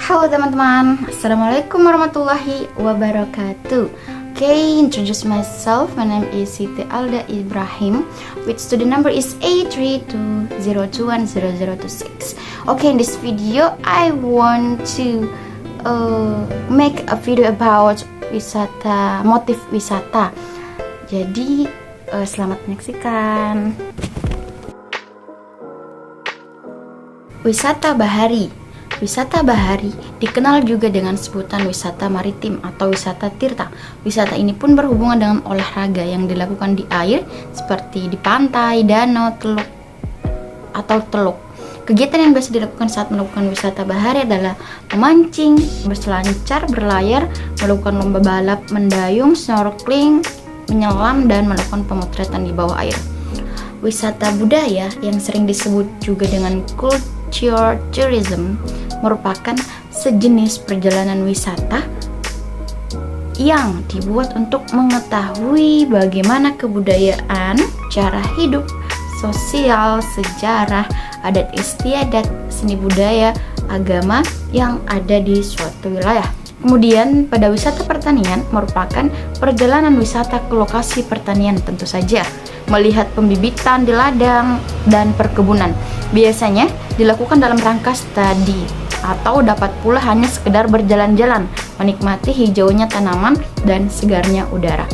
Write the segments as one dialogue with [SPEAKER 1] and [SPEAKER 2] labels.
[SPEAKER 1] Halo teman-teman, Assalamualaikum warahmatullahi wabarakatuh. Okay, introduce myself. My name is Siti Alda Ibrahim, which student number is A3202100026. Okay, in this video I want to make a video about wisata, motif wisata. Jadi selamat menyaksikan. Wisata bahari. Wisata bahari dikenal juga dengan sebutan wisata maritim atau wisata tirta. Wisata ini pun berhubungan dengan olahraga yang dilakukan di air seperti di pantai, danau, teluk atau teluk. Kegiatan yang biasa dilakukan saat melakukan wisata bahari adalah memancing, berselancar, berlayar, melakukan lomba balap, mendayung, snorkeling, menyelam, dan melakukan pemotretan di bawah air. Wisata budaya yang sering disebut juga dengan culture tourism merupakan sejenis perjalanan wisata yang dibuat untuk mengetahui bagaimana kebudayaan, cara hidup, sosial, sejarah, adat istiadat, seni budaya, agama yang ada di suatu wilayah. Kemudian pada wisata pertanian merupakan perjalanan wisata ke lokasi pertanian, tentu saja melihat pembibitan di ladang dan perkebunan. Biasanya dilakukan dalam rangka studi atau dapat pula hanya sekedar berjalan-jalan, menikmati hijaunya tanaman dan segarnya udara.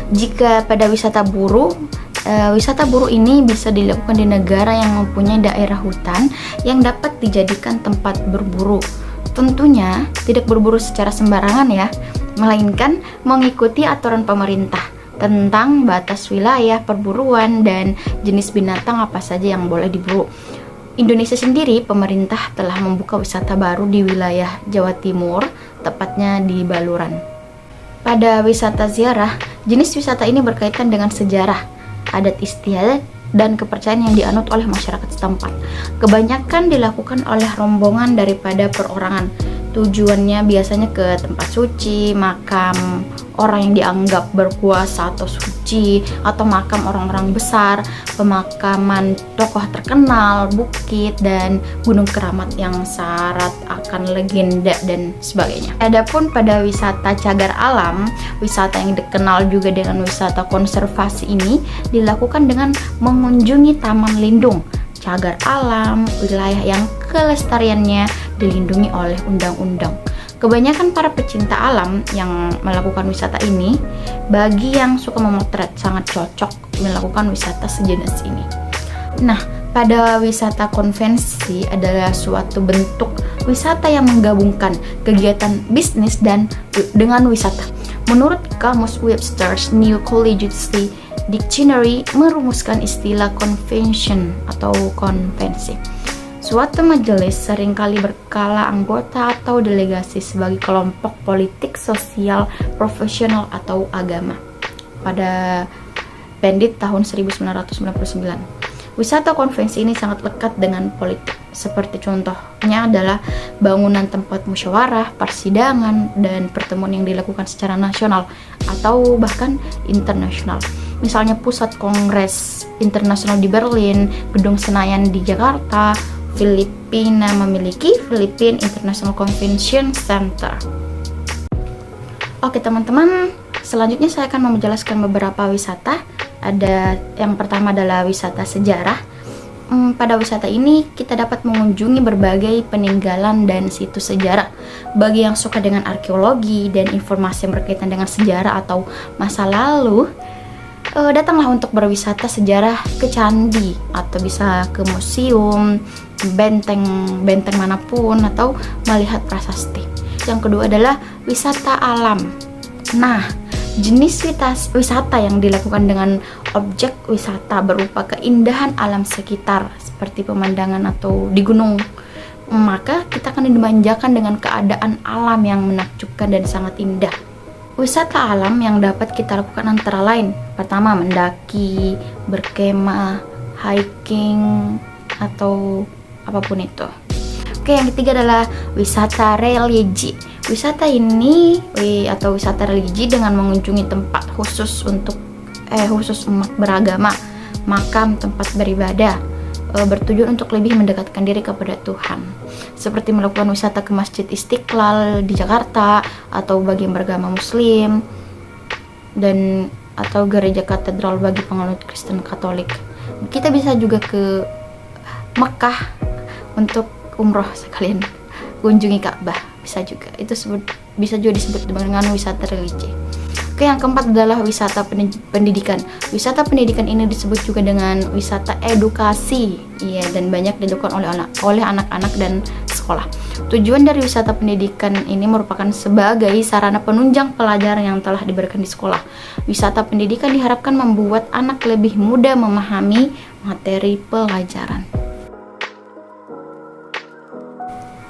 [SPEAKER 1] Jika pada wisata buru ini bisa dilakukan di negara yang mempunyai daerah hutan yang dapat dijadikan tempat berburu. Tentunya tidak berburu secara sembarangan ya, melainkan mengikuti aturan pemerintah tentang batas wilayah perburuan dan jenis binatang apa saja yang boleh diburu. Indonesia sendiri, pemerintah telah membuka wisata baru di wilayah Jawa Timur, tepatnya di Baluran. Pada wisata ziarah, jenis wisata ini berkaitan dengan sejarah, adat istiadat, dan kepercayaan yang dianut oleh masyarakat setempat. Kebanyakan dilakukan oleh rombongan daripada perorangan. Tujuannya biasanya ke tempat suci, makam orang yang dianggap berkuasa atau suci, atau makam orang-orang besar, pemakaman tokoh terkenal, bukit, dan gunung keramat yang syarat akan legenda dan sebagainya. Adapun pada wisata cagar alam, wisata yang dikenal juga dengan wisata konservasi ini dilakukan dengan mengunjungi taman lindung, cagar alam, wilayah yang kelestariannya dilindungi oleh undang-undang. Kebanyakan para pecinta alam yang melakukan wisata ini, bagi yang suka memotret sangat cocok melakukan wisata sejenis ini. Nah, pada wisata konvensi adalah suatu bentuk wisata yang menggabungkan kegiatan bisnis dan dengan wisata. Menurut Kamus Webster's New Collegiate Dictionary merumuskan istilah convention atau konvensi. Suatu majelis seringkali berkala anggota atau delegasi sebagai kelompok politik, sosial, profesional, atau agama. Pada Pendit tahun 1999. Wisata konvensi ini sangat lekat dengan politik. Seperti contohnya adalah bangunan tempat musyawarah, persidangan, dan pertemuan yang dilakukan secara nasional atau bahkan internasional. Misalnya pusat kongres internasional di Berlin, gedung Senayan di Jakarta. Filipina memiliki Philippine International Convention Center. Oke teman-teman, selanjutnya saya akan menjelaskan beberapa wisata. Ada yang pertama adalah wisata sejarah. Pada wisata ini kita dapat mengunjungi berbagai peninggalan dan situs sejarah. Bagi yang suka dengan arkeologi dan informasi yang berkaitan dengan sejarah atau masa lalu, datanglah untuk berwisata sejarah ke candi atau bisa ke museum, benteng manapun, atau melihat prasasti. Yang kedua adalah wisata alam. Nah, jenis wisata yang dilakukan dengan objek wisata berupa keindahan alam sekitar seperti pemandangan atau di gunung. Maka kita akan dimanjakan dengan keadaan alam yang menakjubkan dan sangat indah. Wisata alam yang dapat kita lakukan antara lain, pertama mendaki, berkemah, hiking, atau apapun itu. Oke, yang ketiga adalah wisata religi. Wisata ini atau wisata religi dengan mengunjungi tempat khusus umat beragama, makam, tempat beribadah, bertujuan untuk lebih mendekatkan diri kepada Tuhan, seperti melakukan wisata ke Masjid Istiqlal di Jakarta atau bagi beragama Muslim, dan atau gereja katedral bagi penganut Kristen Katolik. Kita bisa juga ke Mekah untuk umroh sekalian kunjungi Ka'bah, bisa juga. Itu bisa juga disebut dengan wisata religi. Oke, yang keempat adalah wisata pendidikan. Wisata pendidikan ini disebut juga dengan wisata edukasi. Iya, dan banyak dilakukan oleh anak-anak dan sekolah. Tujuan dari wisata pendidikan ini merupakan sebagai sarana penunjang pelajaran yang telah diberikan di sekolah. Wisata pendidikan diharapkan membuat anak lebih mudah memahami materi pelajaran.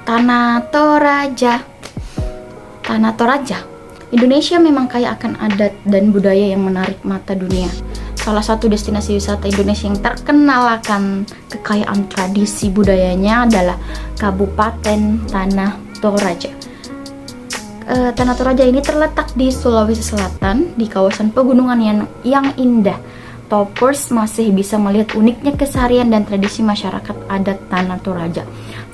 [SPEAKER 1] Tanah Toraja. Tanah Toraja. Indonesia memang kaya akan adat dan budaya yang menarik mata dunia. Salah satu destinasi wisata Indonesia yang terkenal akan kekayaan tradisi budayanya adalah Kabupaten Tanah Toraja. Tanah Toraja ini terletak di Sulawesi Selatan, di kawasan pegunungan yang indah. Toppers masih bisa melihat uniknya keseharian dan tradisi masyarakat adat Tanah Toraja.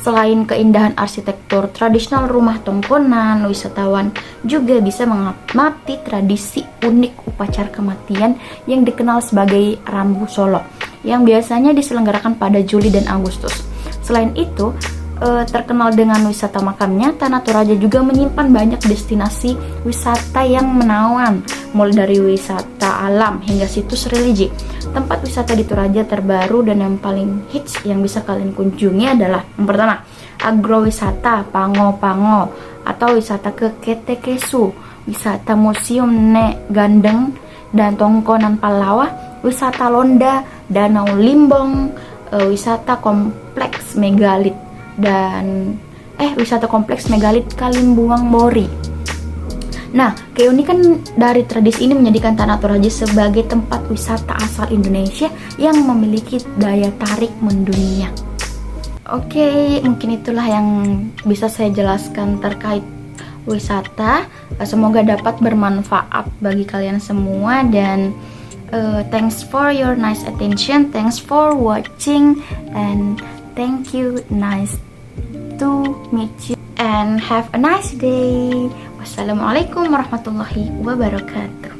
[SPEAKER 1] Selain keindahan arsitektur tradisional rumah tongkonan, wisatawan juga bisa mengamati tradisi unik upacara kematian yang dikenal sebagai Rambu Solo, yang biasanya diselenggarakan pada Juli dan Agustus. Selain itu, terkenal dengan wisata makamnya, Tanah Toraja juga menyimpan banyak destinasi wisata yang menawan, mulai dari wisata alam hingga situs religi. Tempat wisata di Toraja terbaru dan yang paling hits yang bisa kalian kunjungi adalah yang pertama, agrowisata Pango-Pango atau wisata ke Ketekesu, wisata museum Nek Gandeng dan Tongkonan Palawa, wisata Londa, Danau Limbong, wisata kompleks megalit dan wisata kompleks megalit Kalimbuang Bori. Nah, keunikan dari tradisi ini menjadikan Tanah Toraja sebagai tempat wisata asal Indonesia yang memiliki daya tarik mendunia. Oke, mungkin itulah yang bisa saya jelaskan terkait wisata. Semoga dapat bermanfaat bagi kalian semua, dan thanks for your nice attention, thanks for watching, and thank you, nice to meet you, and have a nice day. Wassalamualaikum warahmatullahi wabarakatuh.